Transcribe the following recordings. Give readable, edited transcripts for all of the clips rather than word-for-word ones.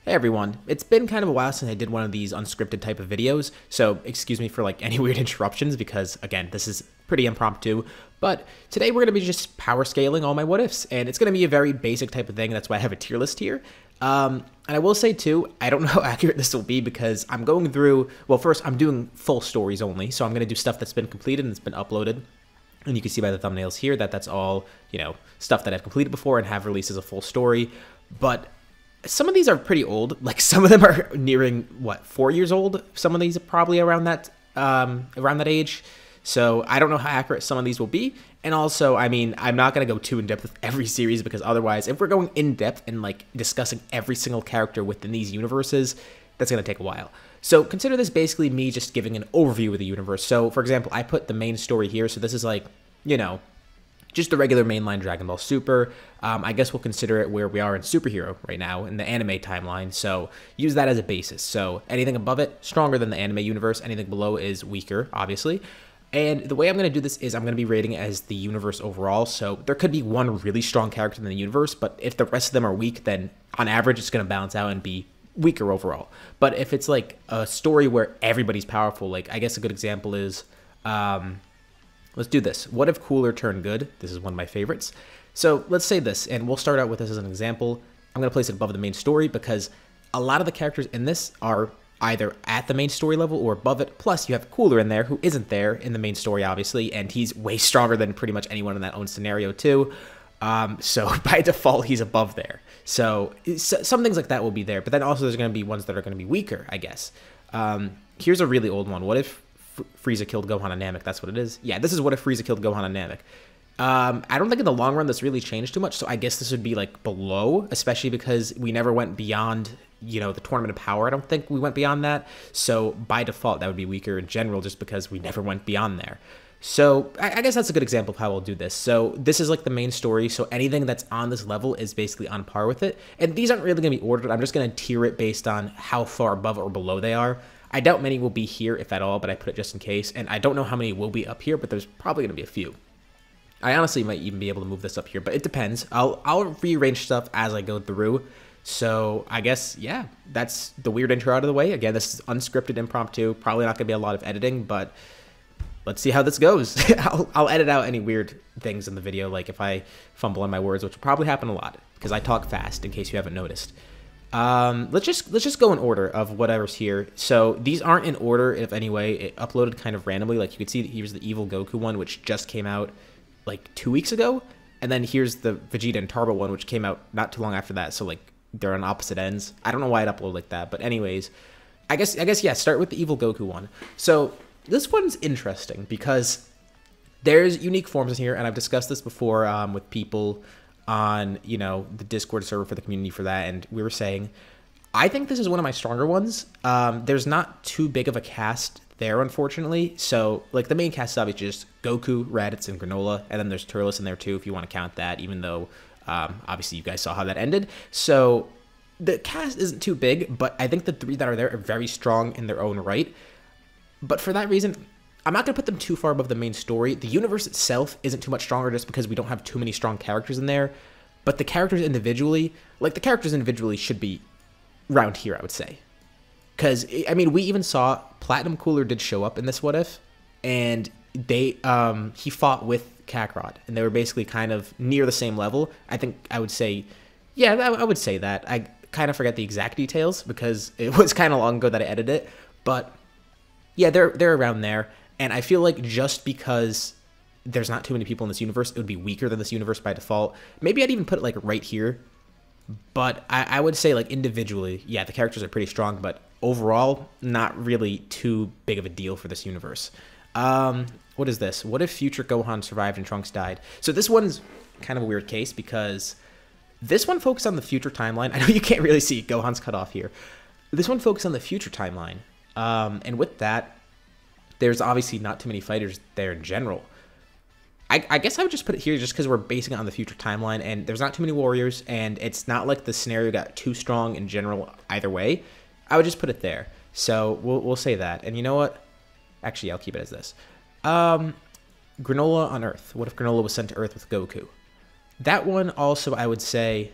Hey everyone, it's been kind of a while since I did one of these unscripted type of videos, so excuse me for like any weird interruptions because again, this is pretty impromptu, but today we're going to be just power scaling all my what ifs, and it's going to be a very basic type of thing. That's why I have a tier list here. And I will say too, I don't know how accurate this will be because I'm going through, well, first I'm doing full stories only, so I'm going to do stuff that's been completed and it's been uploaded. And you can see by the thumbnails here that that's all, stuff that I've completed before and have released as a full story. But some of these are pretty old. Like some of them are nearing, 4 years old? Some of these are probably around that age. So I don't know how accurate some of these will be. And also, I mean, I'm not going to go too in-depth with every series because otherwise, if we're going in-depth and like discussing every single character within these universes, that's going to take a while. So consider this basically me just giving an overview of the universe. So for example, I put the main story here. So this is like, just the regular mainline Dragon Ball Super. I guess we'll consider it where we are in Superhero right now in the anime timeline. So use that as a basis. So anything above it, stronger than the anime universe. Anything below is weaker, obviously. And the way I'm going to do this is I'm going to be rating it as the universe overall. So there could be one really strong character in the universe, but if the rest of them are weak, then on average, it's going to balance out and be weaker overall. But if it's like a story where everybody's powerful, like I guess a good example is, let's do this. What if Cooler turned good? This is one of my favorites. So let's say this, and we'll start out with this as an example. I'm going to place it above the main story because a lot of the characters in this are either at the main story level or above it. Plus, you have Cooler in there who isn't there in the main story, obviously, and he's way stronger than pretty much anyone in that own scenario too. So by default, he's above there. So some things like that will be there, but then also there's going to be ones that are going to be weaker, I guess. Here's a really old one. What if Frieza killed Gohan and Namek? That's what it is. Yeah, this is what if Frieza killed Gohan and Namek. I don't think in the long run this really changed too much, so I guess this would be like below, especially because we never went beyond, the Tournament of Power. I don't think we went beyond that. So by default, that would be weaker in general just because we never went beyond there. So I guess that's a good example of how we'll do this. So this is like the main story. So anything that's on this level is basically on par with it. And these aren't really going to be ordered. I'm just going to tier it based on how far above or below they are. I doubt many will be here, if at all, but I put it just in case. And I don't know how many will be up here, but there's probably going to be a few. I honestly might even be able to move this up here, but it depends. I'll rearrange stuff as I go through. So I guess, yeah, that's the weird intro out of the way. Again, this is unscripted, impromptu. Probably not going to be a lot of editing, but let's see how this goes. I'll edit out any weird things in the video, like if I fumble on my words, which will probably happen a lot because I talk fast, in case you haven't noticed. Let's just go in order of whatever's here. So these aren't in order if any way. It uploaded kind of randomly. Like you can see, here's the Evil Goku one, which just came out like 2 weeks ago, and then here's the Vegeta and Turbo one, which came out not too long after that. So like they're on opposite ends. I don't know why it uploaded like that, but anyways, I guess yeah. Start with the Evil Goku one. So this one's interesting because there's unique forms in here, and I've discussed this before with people on, the Discord server for the community for that, and we were saying, I think this is one of my stronger ones. There's not too big of a cast there, unfortunately. So, like, the main cast is obviously just Goku, Raditz, and Granola, and then there's Turles in there, too, if you want to count that, even though, obviously, you guys saw how that ended. So, the cast isn't too big, but I think the three that are there are very strong in their own right. But for that reason, I'm not going to put them too far above the main story. The universe itself isn't too much stronger just because we don't have too many strong characters in there. But the characters individually, should be around here, I would say. Because, I mean, we even saw Platinum Cooler did show up in this What If. And he fought with Kakarot. And they were basically kind of near the same level. I think I would say, yeah, I would say that. I kind of forget the exact details because it was kind of long ago that I edited it. But yeah, they're around there. And I feel like just because there's not too many people in this universe, it would be weaker than this universe by default. Maybe I'd even put it like right here. But I would say like individually, yeah, the characters are pretty strong, but overall, not really too big of a deal for this universe. What is this? What if future Gohan survived and Trunks died? So this one's kind of a weird case because this one focused on the future timeline. I know you can't really see Gohan's cut off here. This one focused on the future timeline. And with that, there's obviously not too many fighters there in general. I guess I would just put it here just because we're basing it on the future timeline, and there's not too many warriors, and it's not like the scenario got too strong in general either way. I would just put it there. So we'll say that. And you know what? Actually, I'll keep it as this. Granola on Earth. What if Granola was sent to Earth with Goku? That one also, I would say,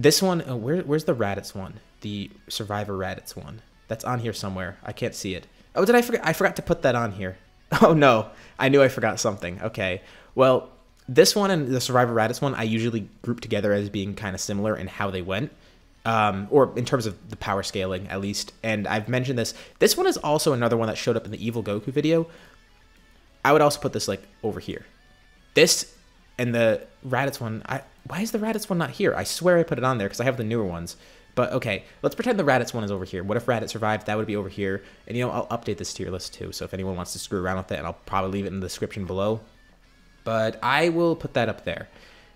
This one, where's the Raditz one? The Survivor Raditz one. That's on here somewhere. I can't see it. Oh, did I forget? I forgot to put that on here. Oh no, I knew I forgot something. Okay, well, this one and the Survivor Raditz one, I usually group together as being kind of similar in how they went. Or in terms of the power scaling, at least. And I've mentioned this. This one is also another one that showed up in the Evil Goku video. I would also put this, like, over here. This and the Raditz one, why is the Raditz one not here? I swear I put it on there because I have the newer ones. But, okay, let's pretend the Raditz one is over here. What if Raditz survived? That would be over here. And, you know, I'll update this tier list, too. So if anyone wants to screw around with it, and I'll probably leave it in the description below. But I will put that up there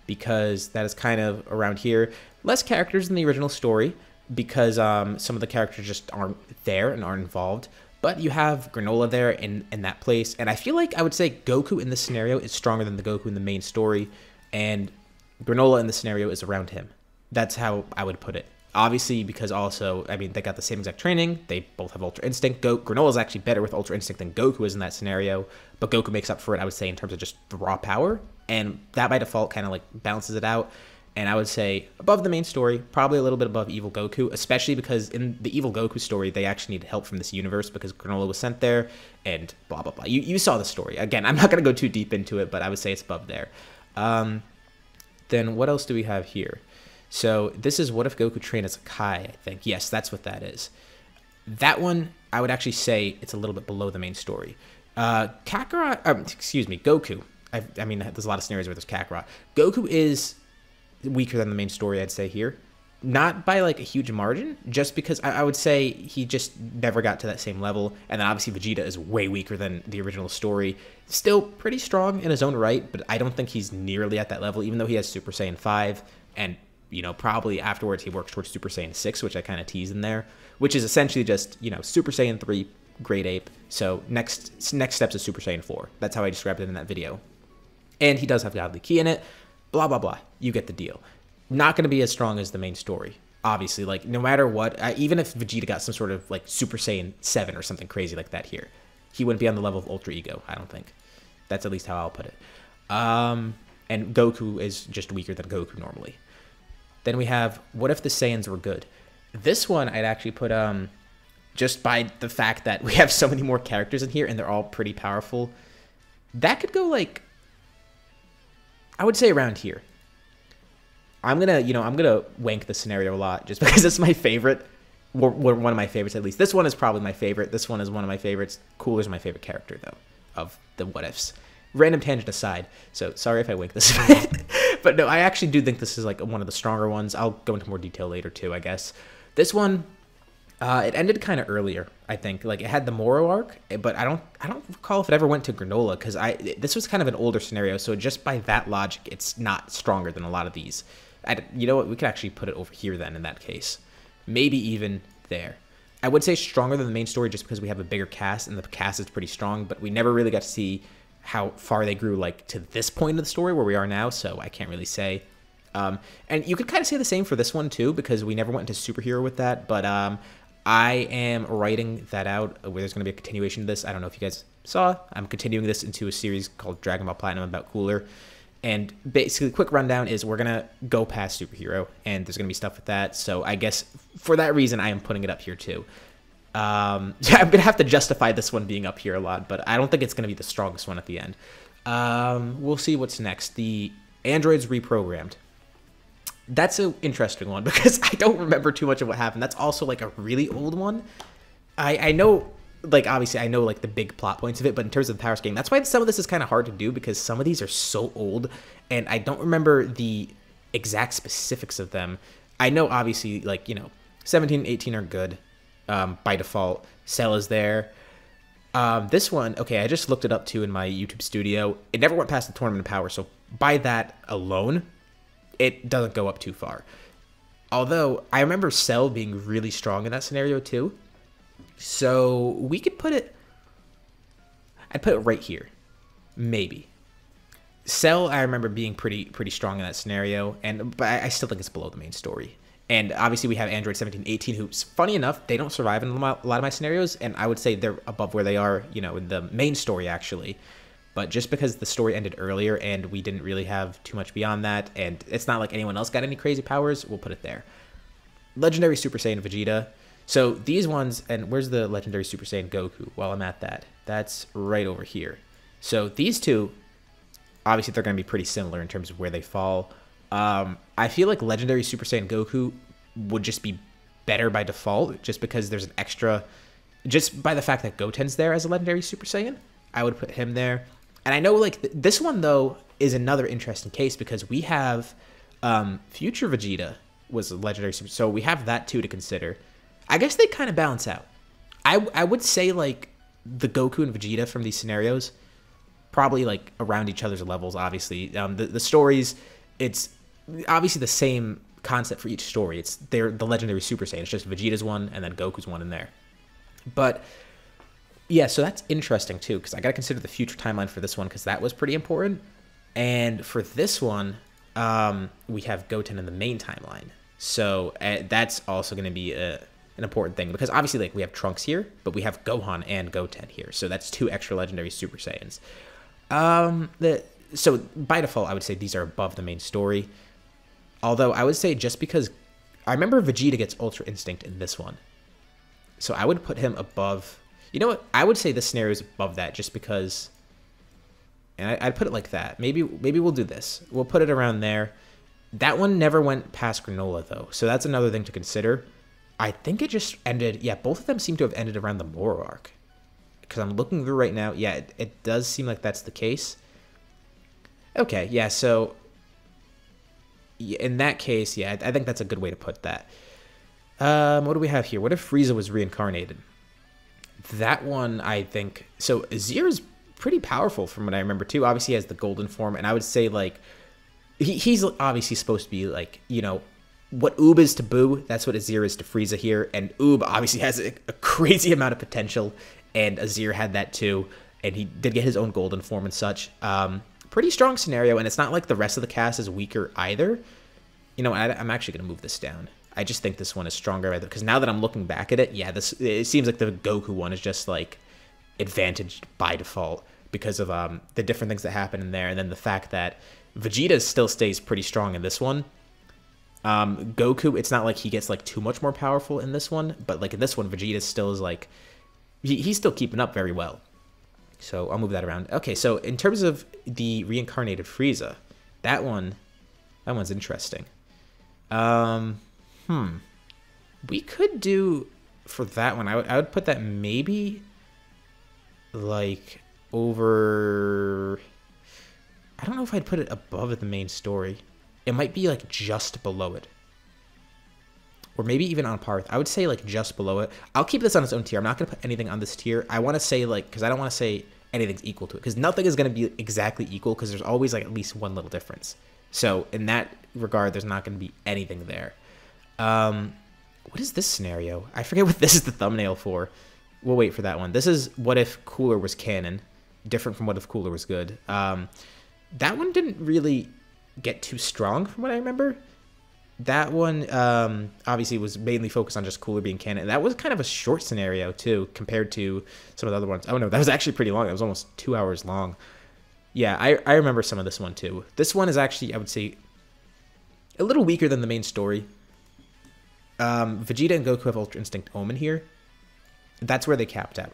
because that is kind of around here. Less characters in the original story because some of the characters just aren't there and aren't involved. But you have Granola there in that place. And I feel like I would say Goku in this scenario is stronger than the Goku in the main story. And Granola in the scenario is around him. That's how I would put it. Obviously, because also, I mean, they got the same exact training. They both have Ultra Instinct. Granola is actually better with Ultra Instinct than Goku is in that scenario. But Goku makes up for it, I would say, in terms of just the raw power. And that by default kind of like balances it out. And I would say above the main story, probably a little bit above Evil Goku, especially because in the Evil Goku story, they actually needed help from this universe because Granola was sent there and blah, blah, blah. You saw the story. Again, I'm not going to go too deep into it, but I would say it's above there. Then what else do we have here? So this is What If Goku Trained as a Kai, I think. Yes, that's what that is. That one, I would actually say it's a little bit below the main story. Goku. I mean, there's a lot of scenarios where there's Kakarot. Goku is weaker than the main story, I'd say here. Not by like a huge margin, just because I would say he just never got to that same level. And then obviously Vegeta is way weaker than the original story. Still pretty strong in his own right, but I don't think he's nearly at that level, even though he has Super Saiyan 5. And, you know, probably afterwards he works towards Super Saiyan 6, which I kind of tease in there, which is essentially just, you know, Super Saiyan 3, Great Ape. So next steps is Super Saiyan 4. That's how I described it in that video. And he does have Godly Ki in it. Blah, blah, blah. You get the deal. Not going to be as strong as the main story. Obviously, like, no matter what, even if Vegeta got some sort of, like, Super Saiyan 7 or something crazy like that here, he wouldn't be on the level of Ultra Ego, I don't think. That's at least how I'll put it. And Goku is just weaker than Goku normally. Then we have, what if the Saiyans were good? This one I'd actually put, just by the fact that we have so many more characters in here and they're all pretty powerful, that could go, like, I would say around here. I'm gonna wank the scenario a lot just because it's my favorite. One of my favorites, at least. This one is probably my favorite. This one is one of my favorites. Cooler's my favorite character, though, of the what ifs. Random tangent aside, so sorry if I wank this. But no, I actually do think this is like one of the stronger ones. I'll go into more detail later too, I guess. This one, it ended kind of earlier, I think. Like, it had the Moro arc, but I don't recall if it ever went to Granola, because this was kind of an older scenario, so just by that logic, it's not stronger than a lot of these. You know what? We could actually put it over here then in that case. Maybe even there. I would say stronger than the main story just because we have a bigger cast, and the cast is pretty strong, but we never really got to see how far they grew, like, to this point of the story where we are now, so I can't really say. And you could kind of say the same for this one, too, because we never went into superhero with that, but I am writing that out where there's going to be a continuation of this. I don't know if you guys saw. I'm continuing this into a series called Dragon Ball Platinum about Cooler. And basically, quick rundown is we're going to go past superhero, and there's going to be stuff with that. So I guess for that reason, I am putting it up here, too. I'm going to have to justify this one being up here a lot, but I don't think it's going to be the strongest one at the end. We'll see what's next. The androids reprogrammed. That's an interesting one because I don't remember too much of what happened. That's also like a really old one. I know, like, obviously I know like the big plot points of it, but in terms of the power scaling, that's why some of this is kind of hard to do because some of these are so old and I don't remember the exact specifics of them. I know obviously, like, you know, 17 and 18 are good by default. Cell is there. This one, okay, I just looked it up too in my YouTube studio. It never went past the Tournament of Power, so by that alone, it doesn't go up too far. Although, I remember Cell being really strong in that scenario too. So, we could put it... I'd put it right here. Maybe. Cell, I remember being pretty strong in that scenario, but I still think it's below the main story. And obviously, we have Android 17, 18, who, funny enough, they don't survive in a lot of my scenarios, and I would say they're above where they are, you know, in the main story, actually. But just because the story ended earlier and we didn't really have too much beyond that, and it's not like anyone else got any crazy powers, we'll put it there. Legendary Super Saiyan Vegeta. So these ones, and where's the Legendary Super Saiyan Goku? While I'm at that, that's right over here. So these two, obviously they're going to be pretty similar in terms of where they fall. I feel like Legendary Super Saiyan Goku would just be better by default, just because there's an extra, just by the fact that Goten's there as a Legendary Super Saiyan, I would put him there. And I know, like, this one, though, is another interesting case because we have Future Vegeta was a Legendary Super, so we have that, too, to consider. I guess they kind of balance out. I would say, like, the Goku and Vegeta from these scenarios, probably, like, around each other's levels, obviously. The stories, it's obviously the same concept for each story. They're the Legendary Super Saiyan. It's just Vegeta's one and then Goku's one in there. But yeah, so that's interesting too, because I got to consider the future timeline for this one, because that was pretty important. And for this one, we have Goten in the main timeline. So that's also going to be an important thing, because obviously, like, we have Trunks here, but we have Gohan and Goten here. So that's 2 extra Legendary Super Saiyans. So by default, I would say these are above the main story. Although I would say just because I remember Vegeta gets Ultra Instinct in this one. So I would put him above. You know what? I would say this scenario is above that just because, and I'd put it like that. Maybe we'll do this. We'll put it around there. That one never went past Granola, though. So that's another thing to consider. I think it just ended. Yeah, both of them seem to have ended around the Moro arc. Because I'm looking through right now. Yeah, it does seem like that's the case. Okay, yeah, so in that case, yeah, I think that's a good way to put that. What do we have here? What if Frieza was reincarnated? That one, I think... So, Azir is pretty powerful from what I remember, too. Obviously, he has the golden form, and I would say, like... He's obviously supposed to be, like, you know... What Oob is to Boo, that's what Azir is to Frieza here. And Oob obviously has a crazy amount of potential, and Azir had that, too. And he did get his own golden form and such. Pretty strong scenario, and it's not like the rest of the cast is weaker either. You know, I'm actually going to move this down. I just think this one is stronger, because now that I'm looking back at it, yeah, it seems like the Goku one is just, like, advantaged by default because of the different things that happen in there, and then the fact that Vegeta still stays pretty strong in this one. Goku, it's not like he gets, like, too much more powerful in this one, but, like, in this one, Vegeta still is, like, he's still keeping up very well. So I'll move that around. Okay, so in terms of the reincarnated Frieza, that one's interesting. We could do for that one. I would put that maybe like over. I don't know if I'd put it above the main story. It might be like just below it, or maybe even on par with. I would say like just below it. I'll keep this on its own tier. I'm not gonna put anything on this tier. I want to say like, because I don't want to say anything's equal to it, because nothing is gonna be exactly equal, because there's always like at least one little difference. So in that regard, there's not gonna be anything there. What is this scenario? I forget what this is the thumbnail for. We'll wait for that one. This is what if Cooler was canon, different from what if Cooler was good. That one didn't really get too strong from what I remember. That one obviously was mainly focused on just Cooler being canon. And that was kind of a short scenario too, compared to some of the other ones. Oh no, that was actually pretty long. It was almost 2 hours long. Yeah, I remember some of this one too. This one is actually, I would say, a little weaker than the main story. Vegeta and Goku have Ultra Instinct Omen here. That's where they capped out.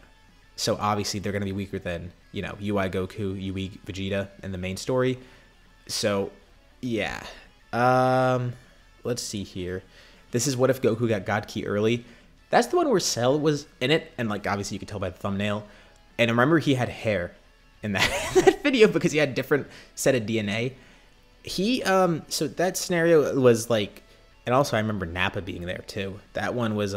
So obviously they're going to be weaker than, you know, UI Goku, UI Vegeta in the main story. So, yeah. Let's see here. This is what if Goku got God Ki early. That's the one where Cell was in it, and like obviously you could tell by the thumbnail. And remember, he had hair in that video because he had a different set of DNA. So that scenario was like, and also I remember Nappa being there too. That one was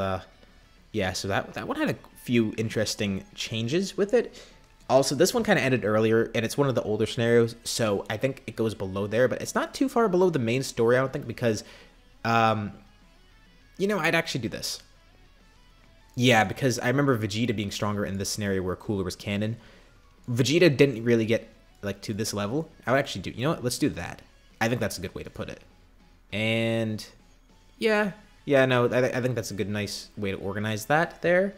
yeah, so that one had a few interesting changes with it. Also, this one kind of ended earlier, and it's one of the older scenarios, so I think it goes below there, but it's not too far below the main story, I don't think, because, you know, I'd actually do this. Yeah, because I remember Vegeta being stronger in this scenario where Cooler was canon. Vegeta didn't really get, like, to this level. I would actually do, you know what, let's do that. I think that's a good way to put it. And, yeah, no, I think that's a good, nice way to organize that there.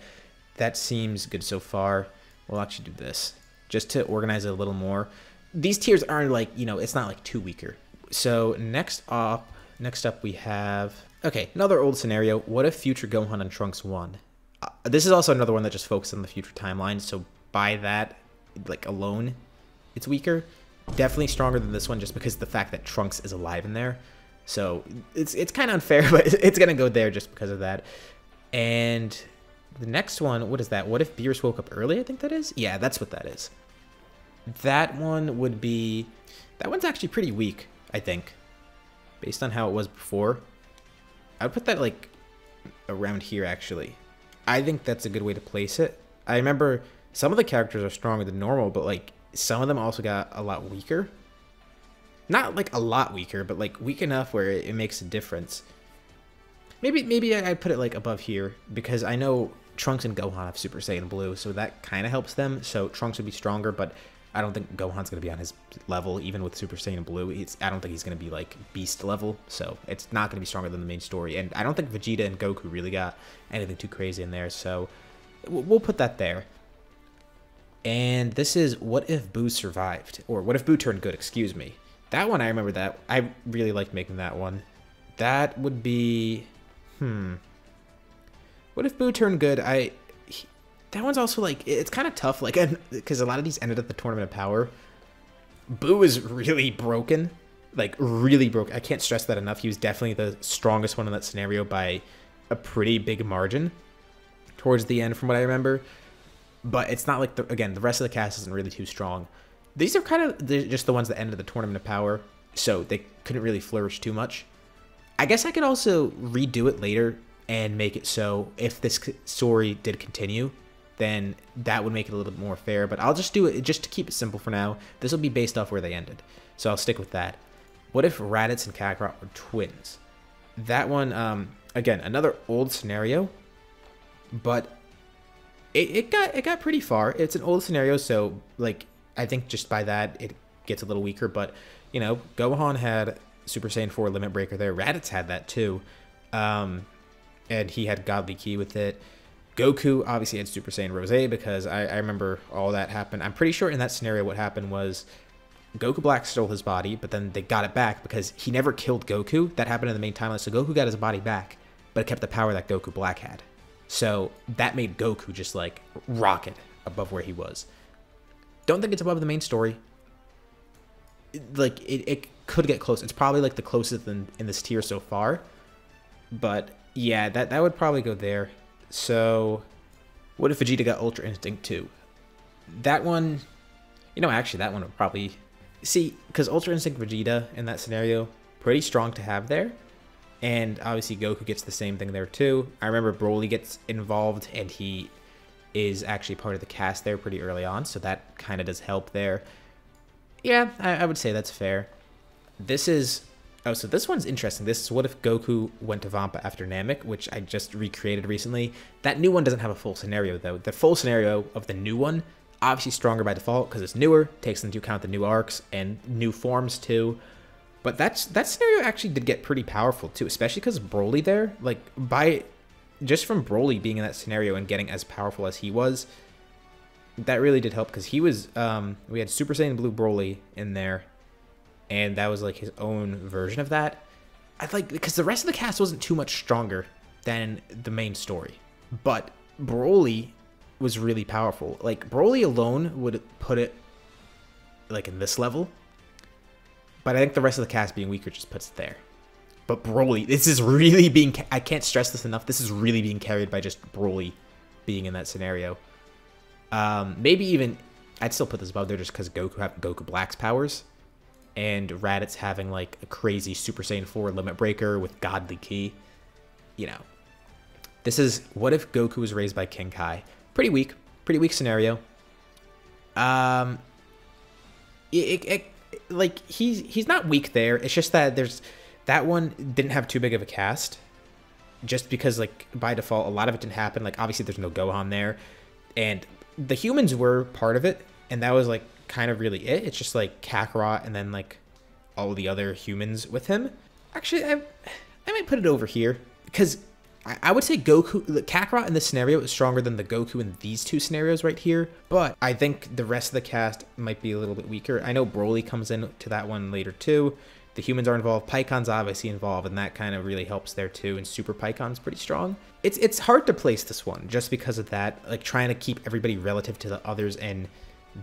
That seems good so far. We'll actually do this. just to organize it a little more. These tiers aren't like, you know, it's not like too weaker. So next up we have, okay, another old scenario. What if future Gohan and Trunks won? This is also another one that just focuses on the future timeline. So by that, like alone, it's weaker. Definitely stronger than this one just because of the fact that Trunks is alive in there. So it's kind of unfair, but it's going to go there just because of that. And the next one, what is that? What if Beerus woke up early? I think that is. Yeah, that's what that is. That one would be, that one's actually pretty weak, I think, based on how it was before. I would put that like around here, actually. I think that's a good way to place it. I remember some of the characters are stronger than normal, but like some of them also got a lot weaker. Not like a lot weaker, but like weak enough where it makes a difference. Maybe I'd put it like above here because I know Trunks and Gohan have Super Saiyan Blue, so that kind of helps them. So Trunks would be stronger, but I don't think Gohan's going to be on his level, even with Super Saiyan Blue. I don't think he's going to be like Beast level, so it's not going to be stronger than the main story. And I don't think Vegeta and Goku really got anything too crazy in there, so we'll put that there. And this is what if Buu survived, or what if Buu turned good, excuse me. That one, I remember that. I really liked making that one. That would be, what if Buu turned good? That one's also like, it's kind of tough, like, because a lot of these ended at the Tournament of Power. Buu is really broken, like really broken. I can't stress that enough. He was definitely the strongest one in that scenario by a pretty big margin towards the end from what I remember. But it's not like, again, the rest of the cast isn't really too strong. These are kind of just the ones that ended the Tournament of Power, so they couldn't really flourish too much. I guess I could also redo it later and make it so if this story did continue, then that would make it a little bit more fair. But I'll just do it just to keep it simple for now. This will be based off where they ended, so I'll stick with that. What if Raditz and Kakarot were twins? That one, again, another old scenario, but it got pretty far. It's an old scenario, so like I think just by that it gets a little weaker. But you know, Gohan had Super Saiyan 4 Limit Breaker there. Raditz had that too, and he had Godly Ki with it. Goku obviously had Super Saiyan Rose because I remember all that happened. I'm pretty sure in that scenario what happened was Goku Black stole his body, but then they got it back because he never killed Goku. That happened in the main timeline, so Goku got his body back, but it kept the power that Goku Black had. So that made Goku just like rocket above where he was. Don't think it's above the main story. Like it could get close. It's probably like the closest in this tier so far. But yeah, that would probably go there. So what if Vegeta got Ultra Instinct 2? That one, you know, actually that one would probably, see, because Ultra Instinct Vegeta in that scenario, pretty strong to have there. And obviously Goku gets the same thing there too. I remember Broly gets involved and he is actually part of the cast there pretty early on, so that kind of does help there. Yeah, I would say that's fair. This is, oh, so this one's interesting. This is what if Goku went to Vampa after Namek, which I just recreated recently. That new one doesn't have a full scenario though. The full scenario of the new one, obviously stronger by default because it's newer, takes into account the new arcs and new forms too. But that scenario actually did get pretty powerful too, especially because Broly there, like just from Broly being in that scenario and getting as powerful as he was, that really did help because he was, we had Super Saiyan Blue Broly in there, and that was like his own version of that. I like, because the rest of the cast wasn't too much stronger than the main story, but Broly was really powerful. Like Broly alone would put it like in this level. But I think the rest of the cast being weaker just puts it there. But Broly, this is really being, I can't stress this enough, this is really being carried by just Broly being in that scenario. Maybe even, I'd still put this above there just because Goku having Goku Black's powers. And Raditz having like a crazy Super Saiyan 4 Limit Breaker with Godly Ki. You know. This is, what if Goku was raised by King Kai? Pretty weak scenario. Like he's not weak there. It's just that that one didn't have too big of a cast, just because like by default a lot of it didn't happen. Like obviously there's no Gohan there, and the humans were part of it, and that was like kind of really it. It's just like Kakarot and then like all the other humans with him. Actually, I might put it over here because I would say Goku, Kakarot in this scenario is stronger than the Goku in these two scenarios right here, but I think the rest of the cast might be a little bit weaker. I know Broly comes into that one later too. The humans are involved. Pikon's obviously involved, and that kind of really helps there too. And Super Pikon's pretty strong. It's hard to place this one just because of that, like trying to keep everybody relative to the others in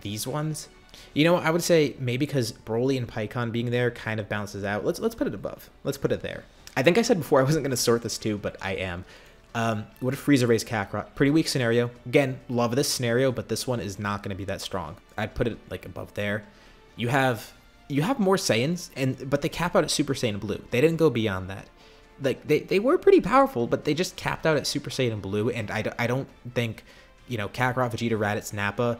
these ones. You know, I would say maybe because Broly and Pikon being there kind of balances out. Let's put it above. Let's put it there. I think I said before I wasn't going to sort this too, but I am. What if Frieza raised Kakarot? Pretty weak scenario. Again, love this scenario, but this one is not going to be that strong. I'd put it like above there. You have more Saiyans, but they cap out at Super Saiyan Blue. They didn't go beyond that. Like they were pretty powerful, but they just capped out at Super Saiyan Blue, and I don't think, you know, Kakarot, Vegeta, Raditz, Nappa,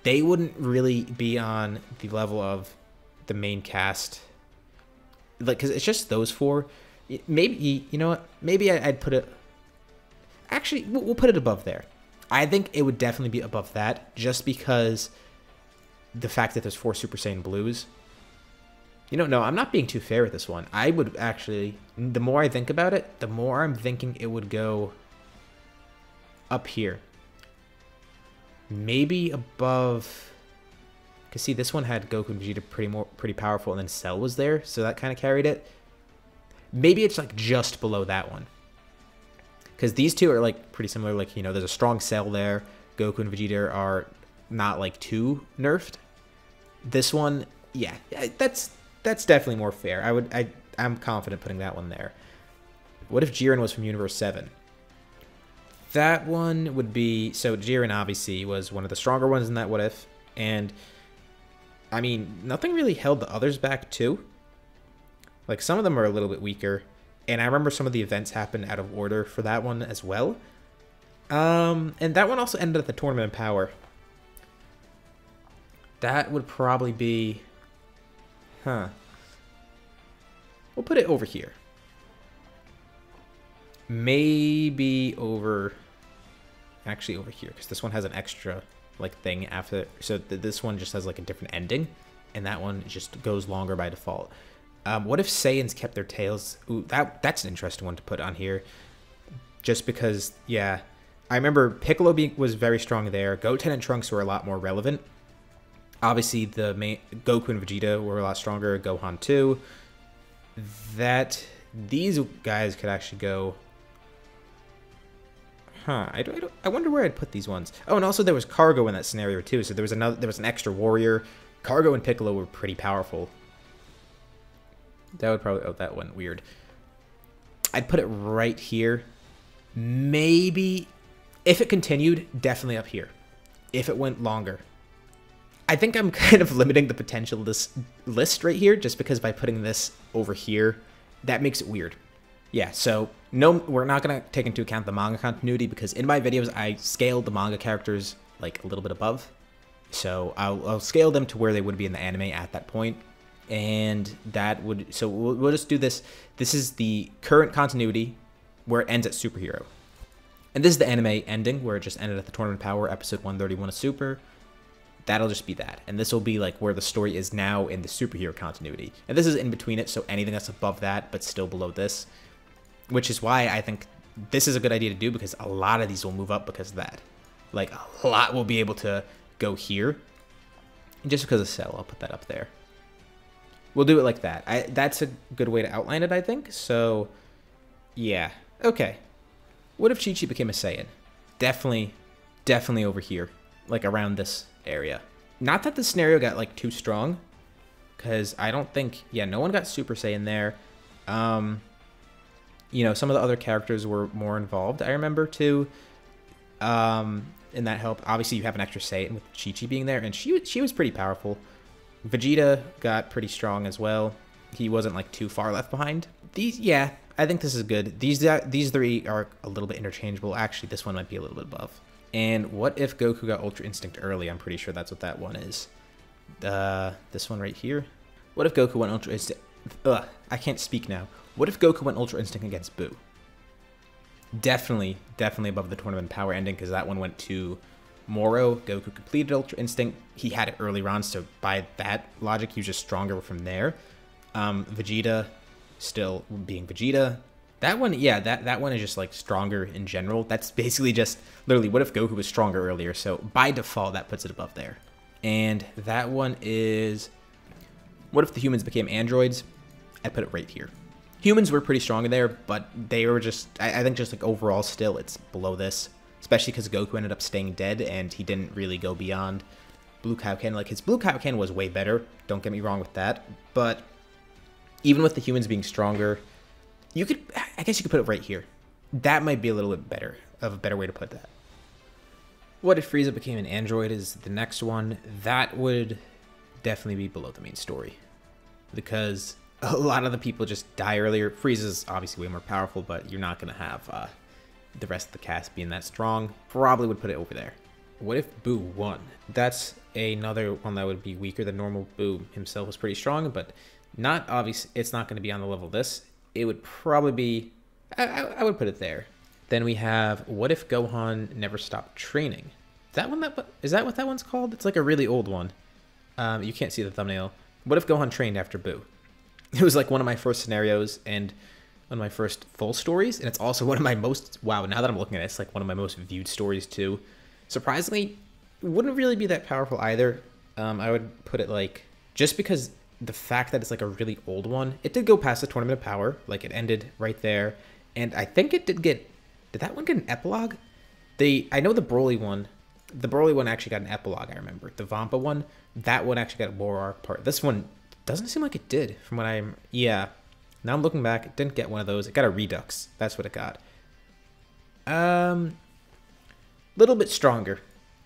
they wouldn't really be on the level of the main cast. Like, because it's just those four. Maybe, you know what? Maybe I'd put it... Actually, we'll put it above there. I think it would definitely be above that, just because the fact that there's 4 Super Saiyan Blues. You know, no, I'm not being too fair with this one. I would actually... The more I think about it, the more I'm thinking it would go up here. Maybe above... Because, see, this one had Goku and Vegeta pretty powerful, and then Cell was there, so that kind of carried it. Maybe it's like just below that one. Because these two are like pretty similar. Like, you know, there's a strong Cell there. Goku and Vegeta are not like too nerfed. This one, yeah, that's definitely more fair. I'm confident putting that one there. What if Jiren was from Universe 7? That one would be... So Jiren obviously was one of the stronger ones in that What If. And, I mean, nothing really held the others back too. Like, some of them are a little bit weaker. And I remember some of the events happened out of order for that one as well. And that one also ended at the Tournament of Power. That would probably be... Huh. We'll put it over here. Maybe over... Actually over here, because this one has an extra, like, thing after... So this one just has, like, a different ending. And that one just goes longer by default. What if Saiyans kept their tails? Ooh, that's an interesting one to put on here. Just because, yeah. I remember Piccolo was very strong there. Goten and Trunks were a lot more relevant. Obviously, the main Goku and Vegeta were a lot stronger. Gohan too. These guys could actually go... Huh, I wonder where I'd put these ones. Oh, and also there was Cargo in that scenario too. So there was an extra warrior. Cargo and Piccolo were pretty powerful. That would probably... Oh, that went weird. I'd put it right here. Maybe... If it continued, definitely up here. If it went longer. I think I'm kind of limiting the potential of this list right here, just because by putting this over here, that makes it weird. Yeah, so no, we're not going to take into account the manga continuity, because in my videos, I scaled the manga characters like a little bit above. So I'll scale them to where they would be in the anime at that point. And that would... So we'll just do this. This is the current continuity where it ends at Superhero. And this is the anime ending where it just ended at the Tournament of Power, episode 131 of Super. That'll just be that. And this will be like where the story is now in the superhero continuity. And this is in between it, so anything that's above that but still below this. Which is why I think this is a good idea to do, because a lot of these will move up because of that. Like, a lot will be able to go here. And just because of Cell, I'll put that up there. We'll do it like that. That's a good way to outline it, I think. So, yeah. Okay. What if Chi-Chi became a Saiyan? Definitely over here. Like, around this area. Not that the scenario got, like, too strong. Because I don't think... Yeah, no one got Super Saiyan there. You know, some of the other characters were more involved, I remember, too. And that helped. Obviously, you have an extra Saiyan with Chi-Chi being there. And she was pretty powerful. Vegeta got pretty strong as well. He wasn't, like, too far left behind. Yeah, I think this is good. These three are a little bit interchangeable. Actually, this one might be a little bit above. And what if Goku got Ultra Instinct early? I'm pretty sure that's what that one is. This one right here. What if Goku went Ultra Instinct? Ugh, I can't speak now. What if Goku went Ultra Instinct against Buu? Definitely above the Tournament of Power ending, because that one went to Moro. Goku completed Ultra Instinct. He had it early on, so by that logic, he was just stronger from there. Vegeta still being Vegeta. That one, yeah, that one is just like stronger in general. That's basically just literally what if Goku was stronger earlier. So by default, that puts it above there. And that one is what if the humans became androids? I put it right here. Humans were pretty strong in there, but they were just, I think just like overall still, it's below this. Especially because Goku ended up staying dead and he didn't really go beyond Blue Kaioken. Like his Blue Kaioken was way better, don't get me wrong with that. But even with the humans being stronger, you could, I guess you could put it right here. That might be a little bit better, of a better way to put that. What if Frieza became an android is the next one. That would definitely be below the main story. Because a lot of the people just die earlier. Frieza's obviously way more powerful, but you're not going to have the rest of the cast being that strong. Probably would put it over there. What if Boo won? That's another one that would be weaker than normal. Boo himself was pretty strong, but not obvious. It's not going to be on the level of this. It would probably be, I would put it there. Then we have, what if Gohan never stopped training? Is that what that one's called? It's like a really old one. You can't see the thumbnail. What if Gohan trained after Boo? It was like one of my first scenarios and one of my first full stories. And it's also one of my most, wow, now that I'm looking at it, it's like one of my most viewed stories too. Surprisingly, wouldn't really be that powerful either. I would put it like, just because the fact that it's like a really old one, it did go past the Tournament of Power. Like it ended right there. And I think it did that one get an epilogue? I know the Broly one actually got an epilogue, I remember. The Vampa one, that one actually got a war arc part. This one doesn't seem like it did from what yeah. Now I'm looking back, it didn't get one of those. It got a Redux. That's what it got. Little bit stronger.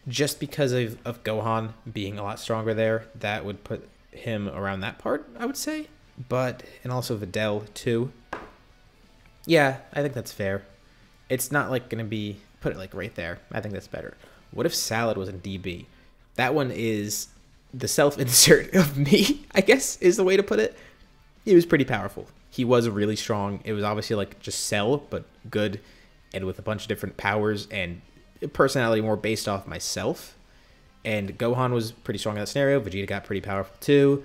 Just because of Gohan being a lot stronger there, that would put him around that part, I would say. But, and also Videl too. Yeah, I think that's fair. It's not like gonna be, put it like right there. I think that's better. What if Salad was in DB? That one is the self-insert of me, I guess, is the way to put it. He was pretty powerful. He was really strong. It was obviously like just Cell, but good, and with a bunch of different powers and personality more based off myself. And Gohan was pretty strong in that scenario. Vegeta got pretty powerful too.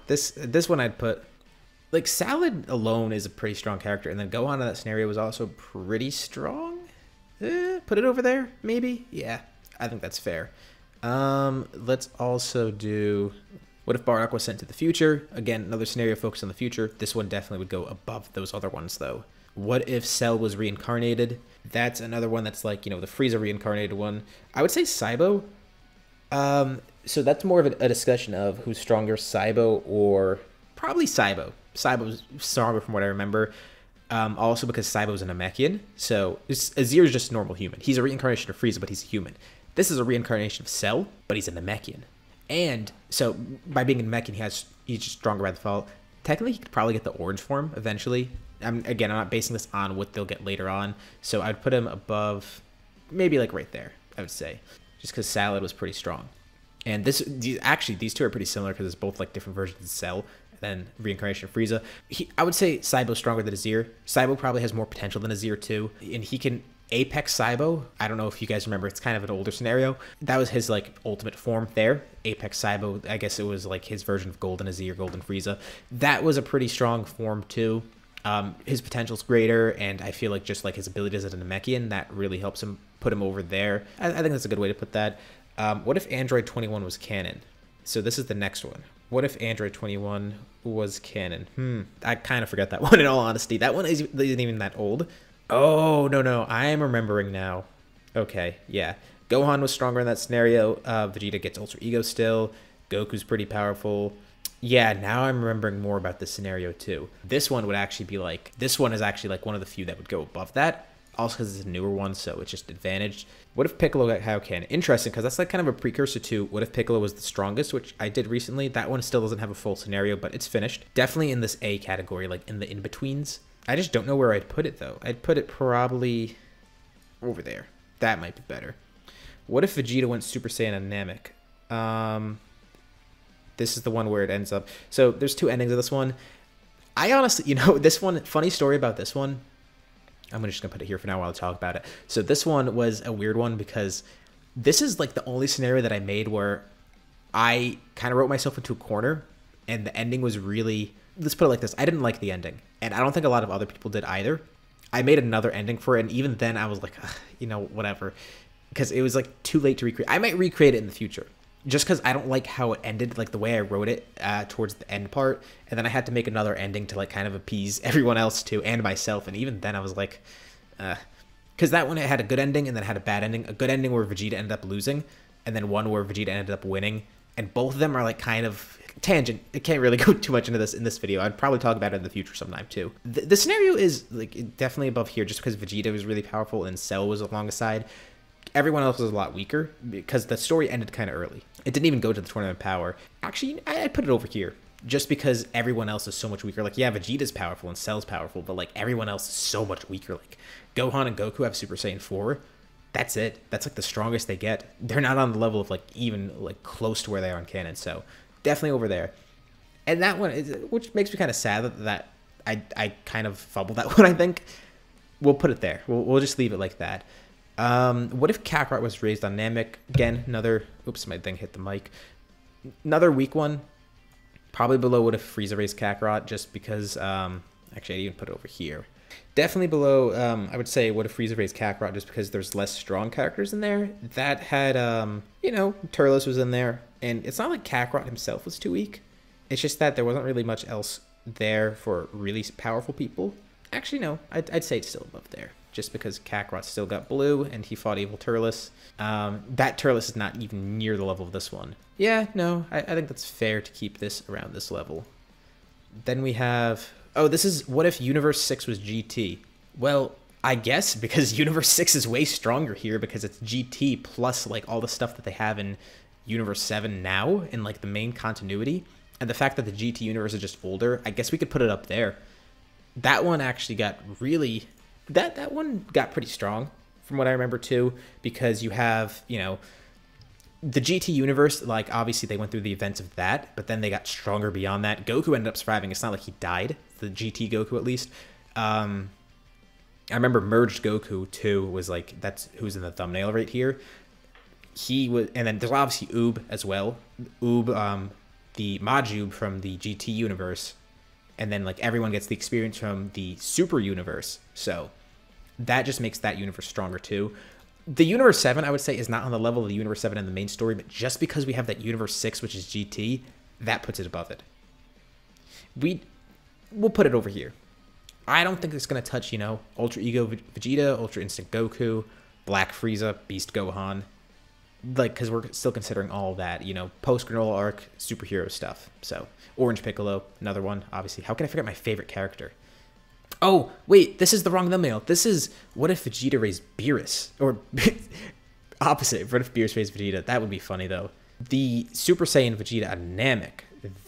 This one I'd put, like, Salad alone is a pretty strong character, and then Gohan in that scenario was also pretty strong. Put it over there, maybe? Yeah, I think that's fair. Let's also do, what if Bardock was sent to the future? Again, another scenario focused on the future. This one definitely would go above those other ones, though. What if Cell was reincarnated? That's another one that's like, you know, the Frieza reincarnated one. I would say Saibo. So that's more of a discussion of who's stronger, Saibo or probably Saibo. Saibo's stronger from what I remember. Also because Saibo's an Namekian. So Azir is just a normal human. He's a reincarnation of Frieza, but he's a human. This is a reincarnation of Cell, but he's a Namekian. And so by being a Namekian, he's just stronger by default. Technically, he could probably get the orange form eventually. Again, I'm not basing this on what they'll get later on. So I'd put him above, maybe like right there, I would say. Just because Salad was pretty strong. And actually, these two are pretty similar because it's both like different versions of Cell. Then reincarnation of Frieza. I would say Saibo's stronger than Azir. Saibo probably has more potential than Azir too. And he can Apex Saibo. I don't know if you guys remember, it's kind of an older scenario. That was his like ultimate form there. Apex Saibo, I guess it was like his version of Golden Azir, Golden Frieza. That was a pretty strong form too. His potential's greater, and I feel like just like his abilities as a Namekian, that really helps him put him over there. I think that's a good way to put that. What if Android 21 was canon? So this is the next one. What if Android 21 was canon? I kind of forgot that one in all honesty. That one isn't even that old. Oh, no. I am remembering now. Okay, yeah. Gohan was stronger in that scenario. Vegeta gets Ultra Ego still. Goku's pretty powerful. Yeah, now I'm remembering more about this scenario too. This one would actually be like, this one is actually like one of the few that would go above that. Also because it's a newer one, so it's just advantaged. What if Piccolo got Kaioken? Interesting, because that's like kind of a precursor to what if Piccolo was the strongest, which I did recently. That one still doesn't have a full scenario, but it's finished. Definitely in this A category, like in the in-betweens. I just don't know where I'd put it, though. I'd put it probably over there. That might be better. What if Vegeta went Super Saiyan and Namek? This is the one where it ends up. So there's two endings of this one. I honestly, you know, this one, funny story about this one. I'm just going to put it here for now while I talk about it. So this one was a weird one because this is like the only scenario that I made where I kind of wrote myself into a corner and the ending was really let's put it like this. I didn't like the ending, and I don't think a lot of other people did either. I made another ending for it, and even then I was like, you know, whatever. Because it was like too late to recreate. I might recreate it in the future. Just because I don't like how it ended, like the way I wrote it towards the end part. And then I had to make another ending to like kind of appease everyone else too, and myself. And even then I was like, because that one it had a good ending and then had a bad ending. A good ending where Vegeta ended up losing, and then one where Vegeta ended up winning. And both of them are like kind of tangent. I can't really go too much into this in this video. I'd probably talk about it in the future sometime too. The scenario is like definitely above here just because Vegeta was really powerful and Cell was alongside. Everyone else was a lot weaker because the story ended kind of early. It didn't even go to the Tournament of Power. Actually, I'd put it over here just because everyone else is so much weaker. Like, yeah, Vegeta's powerful and Cell's powerful, but like everyone else is so much weaker. Like Gohan and Goku have Super Saiyan 4. That's it. That's like the strongest they get. They're not on the level of like even like close to where they are in canon. So definitely over there. And that one, which makes me kind of sad that I kind of fumbled that one, I think. We'll put it there. We'll just leave it like that. What if Kakarot was raised on Namek? Again, another... Oops, my thing hit the mic. Another weak one. Probably below what if Frieza raised Kakarot, just because... actually, I'd even put it over here. Definitely below, I would say, what if Frieza raised Kakarot, just because there's less strong characters in there. That had, you know, Turles was in there. And it's not like Kakarot himself was too weak. It's just that there wasn't really much else there for really powerful people. Actually, no. I'd say it's still above there. Just because Kakarot still got blue and he fought evil Turles. That Turles is not even near the level of this one. Yeah, no, I think that's fair to keep this around this level. Then we have... Oh, this is what if Universe 6 was GT? Well, I guess because Universe 6 is way stronger here because it's GT plus like all the stuff that they have in Universe 7 now in like the main continuity. And the fact that the GT universe is just older, I guess we could put it up there. That one actually got really... That one got pretty strong from what I remember too, because you have, you know, the GT universe, like obviously they went through the events of that, but then they got stronger beyond that. Goku ended up surviving. It's not like he died, the GT Goku at least. I remember Merged Goku too was like, that's who's in the thumbnail right here. He was, and then there's obviously Oob as well. Oob, the Majub from the GT universe. And then like everyone gets the experience from the Super universe. So that just makes that universe stronger too. The Universe 7, I would say, is not on the level of the Universe 7 in the main story, but just because we have that Universe 6, which is GT, that puts it above it. We'll put it over here. I don't think it's going to touch, you know, Ultra Ego Vegeta, Ultra Instinct Goku, Black Frieza, Beast Gohan. Like, because we're still considering all that, you know, post-Granola arc, superhero stuff. So, Orange Piccolo, another one, obviously. How can I forget my favorite character? Oh, wait, this is the wrong thumbnail. This is, what if Vegeta raised Beerus? Or, opposite, what if Beerus raised Vegeta? That would be funny, though. The Super Saiyan Vegeta on Namek,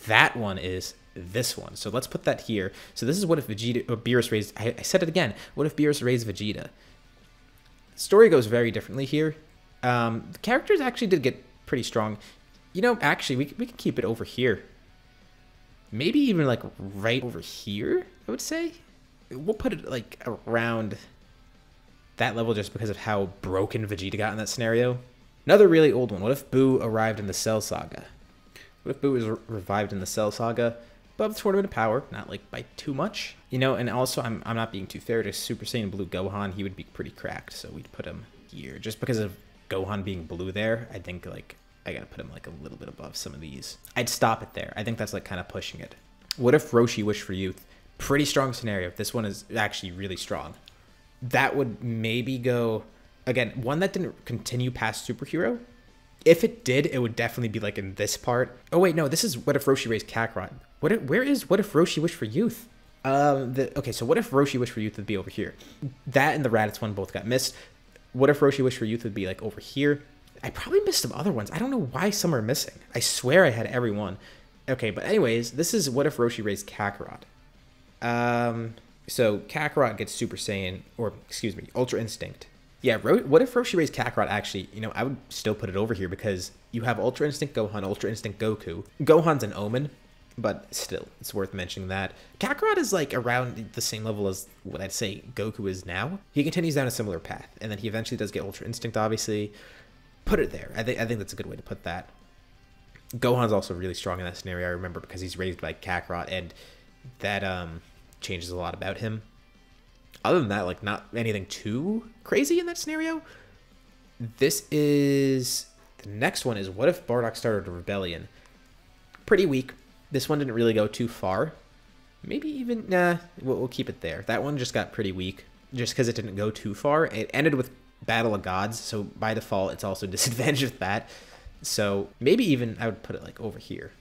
that one is this one. So let's put that here. So this is what if Vegeta, or Beerus raised, I said it again, what if Beerus raised Vegeta? The story goes very differently here. The characters actually did get pretty strong. You know, actually, we can keep it over here. Maybe even, like, right over here, I would say. We'll put it, like, around that level just because of how broken Vegeta got in that scenario. Another really old one. What if Buu arrived in the Cell Saga? What if Buu was revived in the Cell Saga? Above the Tournament of Power, not, like, by too much. You know, and also, I'm not being too fair to Super Saiyan Blue Gohan. He would be pretty cracked, so we'd put him here. Just because of Gohan being blue there, I think, like, I gotta put him, like, a little bit above some of these. I'd stop it there. I think that's, like, kind of pushing it. What if Roshi Wish for Youth? Pretty strong scenario. This one is actually really strong. That would maybe go, again, one that didn't continue past Superhero. If it did, it would definitely be like in this part. Oh wait, no, this is What If Roshi Raised Kakarot. Where is What If Roshi Wish for Youth? Okay, so What If Roshi Wish for Youth would be over here. That and the Raditz one both got missed. What If Roshi Wish for Youth would be like over here. I probably missed some other ones. I don't know why some are missing. I swear I had every one. Okay, but anyways, this is What If Roshi Raised Kakarot. So Kakarot gets Super Saiyan, or excuse me, Ultra Instinct. Yeah, what if Roshi raised Kakarot? Actually, you know, I would still put it over here because you have Ultra Instinct Gohan, Ultra Instinct Goku. Gohan's an Omen, but still, it's worth mentioning that. Kakarot is like around the same level as what I'd say Goku is now. He continues down a similar path, and then he eventually does get Ultra Instinct, obviously. Put it there. I think that's a good way to put that. Gohan's also really strong in that scenario, I remember, because he's raised by Kakarot, and that changes a lot about him. Other than that, like, not anything too crazy in that scenario. This is... The next one is, what if Bardock started a rebellion? Pretty weak. This one didn't really go too far. Maybe even... Nah, we'll keep it there. That one just got pretty weak, just because it didn't go too far. It ended with Battle of Gods, so by default, it's also disadvantaged with that. So maybe even I would put it, like, over here.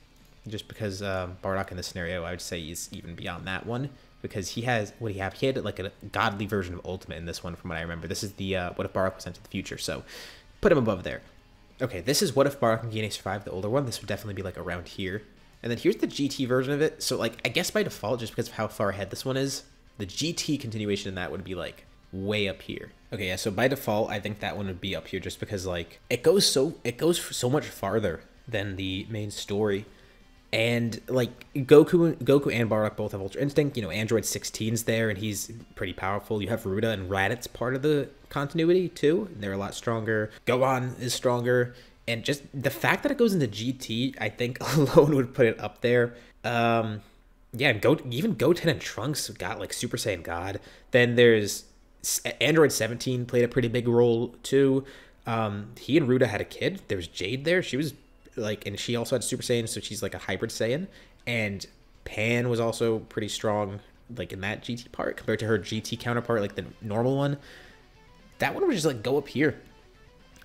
Just because Bardock in this scenario, I would say he's even beyond that one. Because he has... What do you have? He had, like, a godly version of Ultimate in this one, from what I remember. This is the what if Bardock was sent to the future, so put him above there. Okay, this is what if Bardock and Gine survived the older one. This would definitely be, like, around here. And then here's the GT version of it. So, like, I guess by default, just because of how far ahead this one is, the GT continuation in that would be, like, way up here. Okay, yeah, so by default, I think that one would be up here just because, like, it goes so much farther than the main story. And, like, Goku and Bardock both have Ultra Instinct. You know, Android 16's there, and he's pretty powerful. You have Ruda and Raditz part of the continuity, too. They're a lot stronger. Gohan is stronger. And just the fact that it goes into GT, I think, alone would put it up there. Yeah, even Goten and Trunks got, like, Super Saiyan God. Then there's... Android 17 played a pretty big role, too. He and Ruda had a kid. There was Jade there. She was... like, and she also had Super Saiyan, so she's like a hybrid Saiyan. And Pan was also pretty strong, like, in that GT part compared to her GT counterpart, like the normal one. That one would just, like, go up here,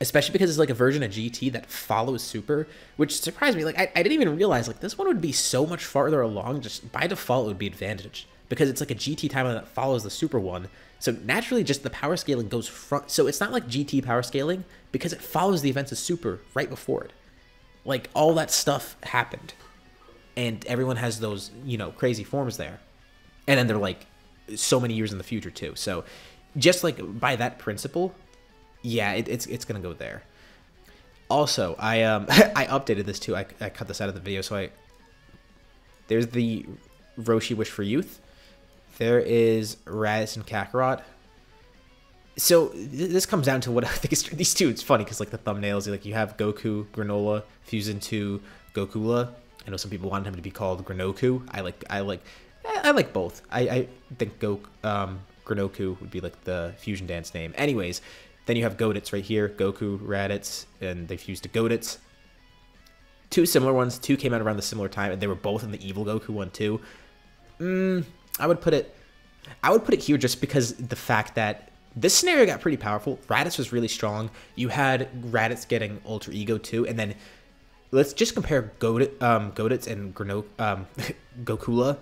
especially because it's like a version of GT that follows Super, which surprised me. Like, I didn't even realize, like, this one would be so much farther along. Just by default, it would be advantage because it's like a GT timeline that follows the Super one. So naturally, just the power scaling goes front. So it's not like GT power scaling because it follows the events of Super right before it. Like, all that stuff happened. And everyone has those, you know, crazy forms there. And then they're, like, so many years in the future, too. So, just, like, by that principle, yeah, it's going to go there. Also, I I updated this, too. I cut this out of the video, so there's the Roshi Wish for Youth. There is Raditz and Kakarot. So this comes down to what I think is these two. It's funny because, like, the thumbnails, like, you have Goku Granola fused into Gokula. I know some people want him to be called Granoku. I like both. I think Granoku would be, like, the fusion dance name. Anyways, then you have Goditz right here, Goku, Raditz, and they fused to Goditz. Two similar ones. Two came out around the similar time, and they were both in the Evil Goku one too. I would put it here just because the fact that this scenario got pretty powerful. Raditz was really strong. You had Raditz getting Ultra Ego too, and then let's just compare Goditz and Gokula.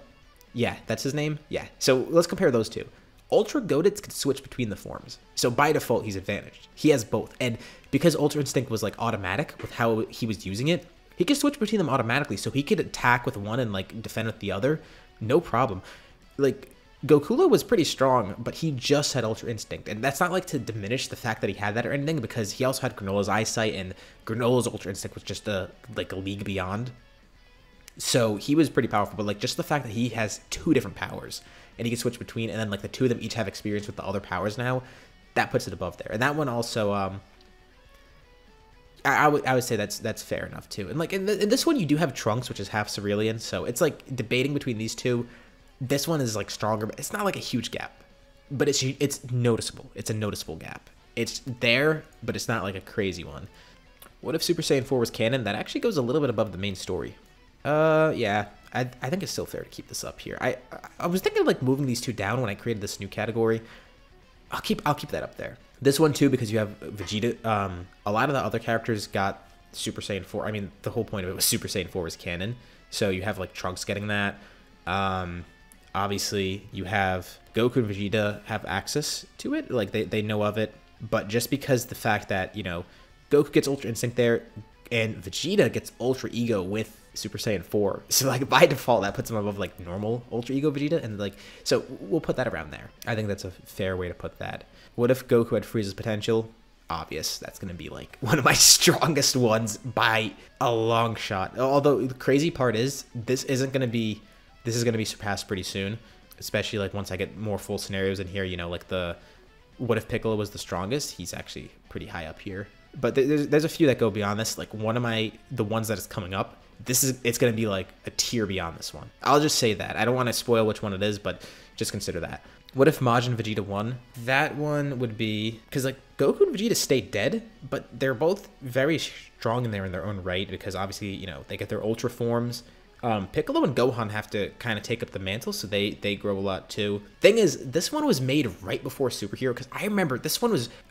Yeah, that's his name. Yeah, so let's compare those two. Ultra Goditz could switch between the forms, so by default he's advantaged. He has both, and because Ultra Instinct was, like, automatic with how he was using it, he could switch between them automatically. So he could attack with one and, like, defend with the other, no problem. Like, Gokula was pretty strong, but he just had Ultra Instinct. And that's not, like, to diminish the fact that he had that or anything, because he also had Granola's Eyesight, and Granola's Ultra Instinct was just a league beyond. So he was pretty powerful, but, like, just the fact that he has two different powers, and he can switch between, and then, like, the two of them each have experience with the other powers now, that puts it above there. And that one also, I would say that's fair enough, too. And, like, in this one, you do have Trunks, which is half Cerulean, so it's, like, debating between these two. This one is, like, stronger, but it's not, like, a huge gap. But it's noticeable. It's a noticeable gap. It's there, but it's not, like, a crazy one. What if Super Saiyan 4 was canon? That actually goes a little bit above the main story. Yeah. I think it's still fair to keep this up here. I was thinking of, like, moving these two down when I created this new category. I'll keep that up there. This one, too, because you have Vegeta. A lot of the other characters got Super Saiyan 4. I mean, the whole point of it was Super Saiyan 4 was canon. So you have, like, Trunks getting that. Obviously, you have Goku and Vegeta have access to it. Like, they know of it. But just because the fact that, you know, Goku gets Ultra Instinct there, and Vegeta gets Ultra Ego with Super Saiyan 4. So, like, by default, that puts him above, like, normal Ultra Ego Vegeta. And, like, so we'll put that around there. I think that's a fair way to put that. What if Goku had Frieza's potential? Obvious. That's going to be, like, one of my strongest ones by a long shot. Although, the crazy part is, this is going to be surpassed pretty soon. Especially, like, once I get more full scenarios in here, you know, like what if Piccolo was the strongest? He's actually pretty high up here. But there's a few that go beyond this. Like, the ones that is coming up it's going to be like a tier beyond this one. I'll just say that. I don't want to spoil which one it is, but just consider that. What if Majin Vegeta won? That one would be, because like Goku and Vegeta stay dead, but they're both very strong in their own right, because obviously, you know, they get their ultra forms. Piccolo and Gohan have to kind of take up the mantle, so they grow a lot too. Thing is, this one was made right before Superhero, because I remember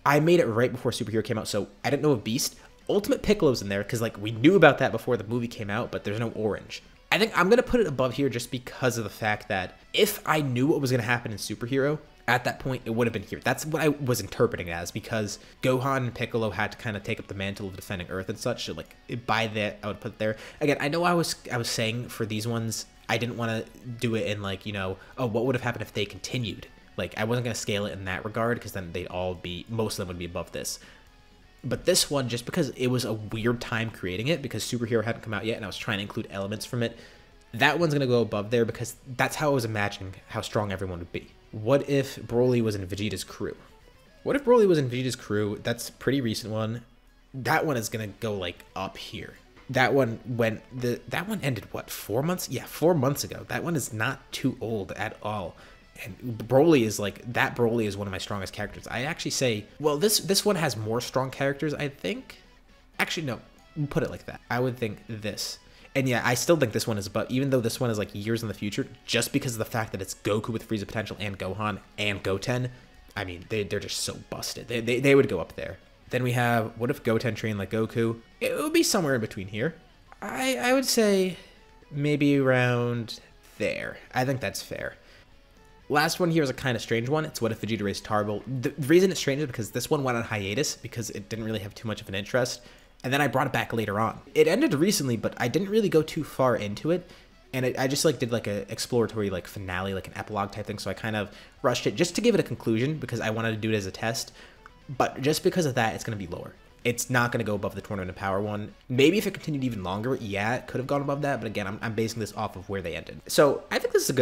I made it right before Superhero came out, so I didn't know of Beast. Ultimate Piccolo's in there, because like we knew about that before the movie came out, but there's no orange. I think I'm going to put it above here just because of the fact that if I knew what was going to happen in Superhero, at that point, it would have been here. That's what I was interpreting it as, because Gohan and Piccolo had to kind of take up the mantle of defending Earth and such. So, like, by that, I would put it there. Again, I know I was saying for these ones, I didn't want to do it in, like, you know, oh, what would have happened if they continued? Like, I wasn't going to scale it in that regard, because then most of them would be above this. But this one, just because it was a weird time creating it, because Superhero hadn't come out yet, and I was trying to include elements from it, that one's going to go above there, because that's how I was imagining how strong everyone would be. What if Broly was in Vegeta's crew? What if Broly was in Vegeta's crew? That's a pretty recent one. That one is going to go, like, up here. That one that one ended, what, 4 months? Yeah, 4 months ago. That one is not too old at all. And Broly is Broly is one of my strongest characters. I actually say, well, this one has more strong characters, I think. Actually, no, put it like that. I would think this. And yeah, I still think this one is above, even though this one is like years in the future, just because of the fact that it's Goku with Frieza potential and Gohan and Goten. I mean, they're just so busted. They would go up there. Then we have, what if Goten trained like Goku? It would be somewhere in between here. I would say maybe around there. I think that's fair. Last one here is a kind of strange one. It's what if Vegeta raised Tarbell. The reason it's strange is because this one went on hiatus because it didn't really have too much of an interest. And then I brought it back later on. It ended recently, but I didn't really go too far into it. And I just like did like a exploratory like finale, like an epilogue type thing. So I kind of rushed it just to give it a conclusion because I wanted to do it as a test. But just because of that, it's going to be lower. It's not going to go above the Tournament of Power one. Maybe if it continued even longer, yeah, it could have gone above that. But again, I'm basing this off of where they ended. So I think this is a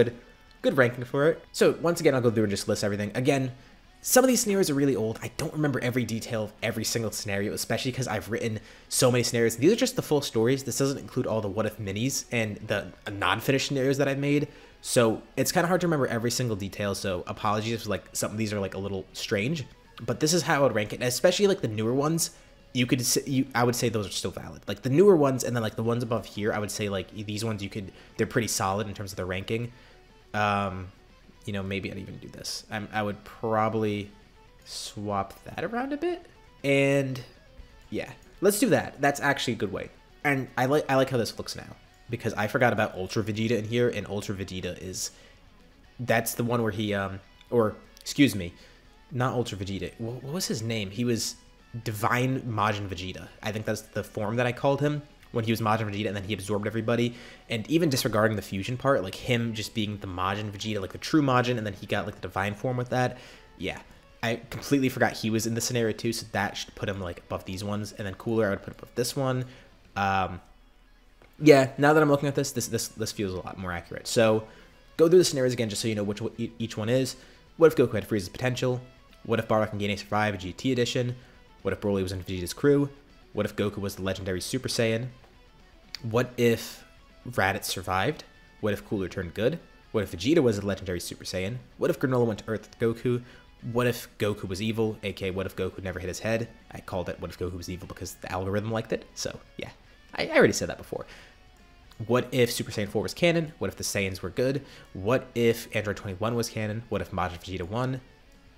good ranking for it. So once again, I'll go through and just list everything. Again, some of these scenarios are really old. I don't remember every detail of every single scenario, especially because I've written so many scenarios. These are just the full stories. This doesn't include all the what if minis and the non-finished scenarios that I've made. So it's kind of hard to remember every single detail. So apologies if like some of these are like a little strange, but this is how I would rank it. And especially like the newer ones, I would say those are still valid. Like the newer ones and then like the ones above here, I would say like these ones they're pretty solid in terms of their ranking. You know, maybe I'd even do this. I would probably swap that around a bit. And yeah, let's do that. That's actually a good way. And I like how this looks now because I forgot about Ultra Vegeta in here, and Ultra Vegeta that's the one where he, or excuse me, not Ultra Vegeta. What was his name? He was Divine Majin Vegeta. I think that's the form that I called him when he was Majin Vegeta, and then he absorbed everybody. And even disregarding the fusion part, like him just being the Majin Vegeta, like the true Majin, and then he got like the divine form with that. Yeah, I completely forgot he was in the scenario too, so that should put him like above these ones. And then Cooler, I would put above this one. Yeah, now that I'm looking at this feels a lot more accurate. So go through the scenarios again, just so you know which each one is. What if Goku had Frieza's potential? What if Bardock and Gane survive a GT edition? What if Broly was in Vegeta's crew? What if Goku was the legendary Super Saiyan? What if Raditz survived? What if Cooler turned good? What if Vegeta was a legendary Super Saiyan? What if Granola went to Earth with Goku? What if Goku was evil, aka what if Goku never hit his head? I called it what if Goku was evil because the algorithm liked it, so yeah. I already said that before. What if Super Saiyan 4 was canon? What if the Saiyans were good? What if Android 21 was canon? What if Majin Vegeta 1?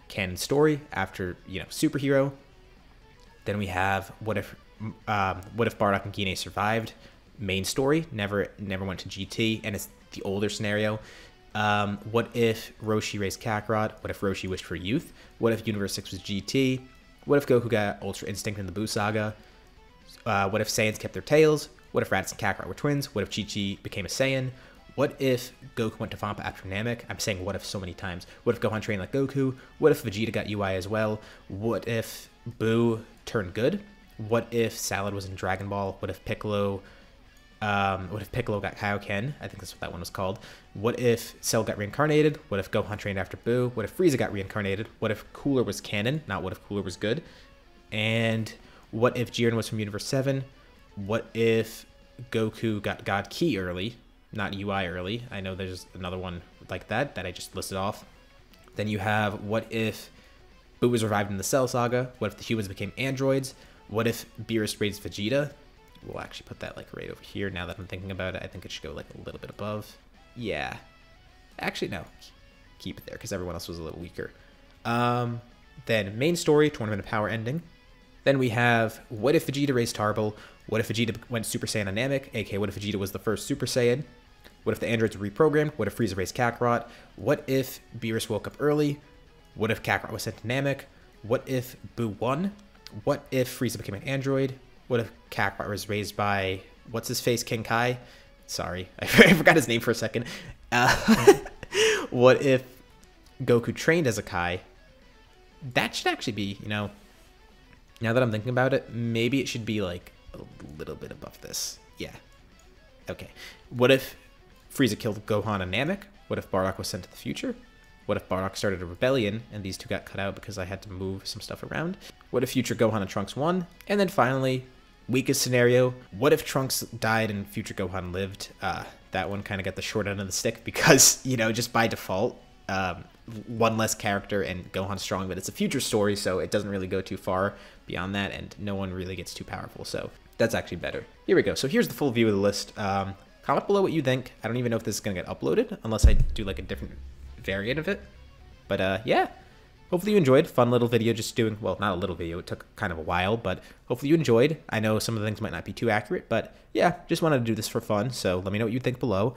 Canon story after, you know, Superhero. Then we have what if Bardock and Gine survived? Main story, never went to GT, and it's the older scenario. What if Roshi raised Kakarot? What if Roshi wished for youth? What if Universe 6 was GT? What if Goku got Ultra Instinct in the Buu Saga? What if Saiyans kept their tails? What if Raditz and Kakarot were twins? What if Chi-Chi became a Saiyan? What if Goku went to Vampa after Namek? I'm saying what if so many times. What if Gohan trained like Goku? What if Vegeta got UI as well? What if Buu turned good? What if Salad was in Dragon Ball? What if Piccolo got Kaioken? I think that's what that one was called. What if Cell got reincarnated? What if Gohan trained after Buu? What if Frieza got reincarnated? What if Cooler was canon? Not what if Cooler was good? And what if Jiren was from Universe 7? What if Goku got God Ki early, not UI early. I know there's another one like that I just listed off. Then you have what if Boo was revived in the Cell Saga? What if the humans became androids? What if Beerus raised Vegeta? We'll actually put that like right over here now that I'm thinking about it. I think it should go like a little bit above. Yeah. Actually, no. Keep it there because everyone else was a little weaker. Then main story, Tournament of Power ending. Then we have what if Vegeta raised Tarble? What if Vegeta went Super Saiyan on Namek? aka what if Vegeta was the first Super Saiyan? What if the androids were reprogrammed? What if Frieza raised Kakarot? What if Beerus woke up early? What if Kakarot was sent to Namek? What if Boo won? What if Frieza became an android? What if Kakarot was raised by, what's his face, King Kai? Sorry, I forgot his name for a second. What if Goku trained as a Kai? That should actually be, you know, now that I'm thinking about it, maybe it should be like a little bit above this. Yeah. Okay. What if Frieza killed Gohan and Namek? What if Bardock was sent to the future? What if Bardock started a rebellion and these two got cut out because I had to move some stuff around? What if future Gohan and Trunks won? And then finally, weakest scenario, what if Trunks died and future Gohan lived? That one kind of got the short end of the stick because, you know, just by default, one less character and Gohan's strong, but it's a future story, so it doesn't really go too far beyond that, and no one really gets too powerful, so that's actually better. Here we go. So here's the full view of the list. Comment below what you think. I don't even know if this is going to get uploaded, unless I do like a different variant of it. But yeah, hopefully you enjoyed. Fun little video just doing, well, not a little video. It took kind of a while, but hopefully you enjoyed. I know some of the things might not be too accurate, but yeah, just wanted to do this for fun, so let me know what you think below.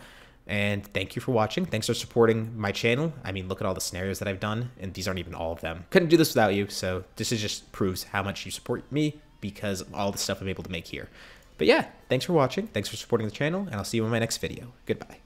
And thank you for watching. Thanks for supporting my channel. I mean, look at all the scenarios that I've done, and these aren't even all of them. Couldn't do this without you, so this is just proves how much you support me because of all the stuff I'm able to make here. But yeah, thanks for watching. Thanks for supporting the channel, and I'll see you in my next video. Goodbye.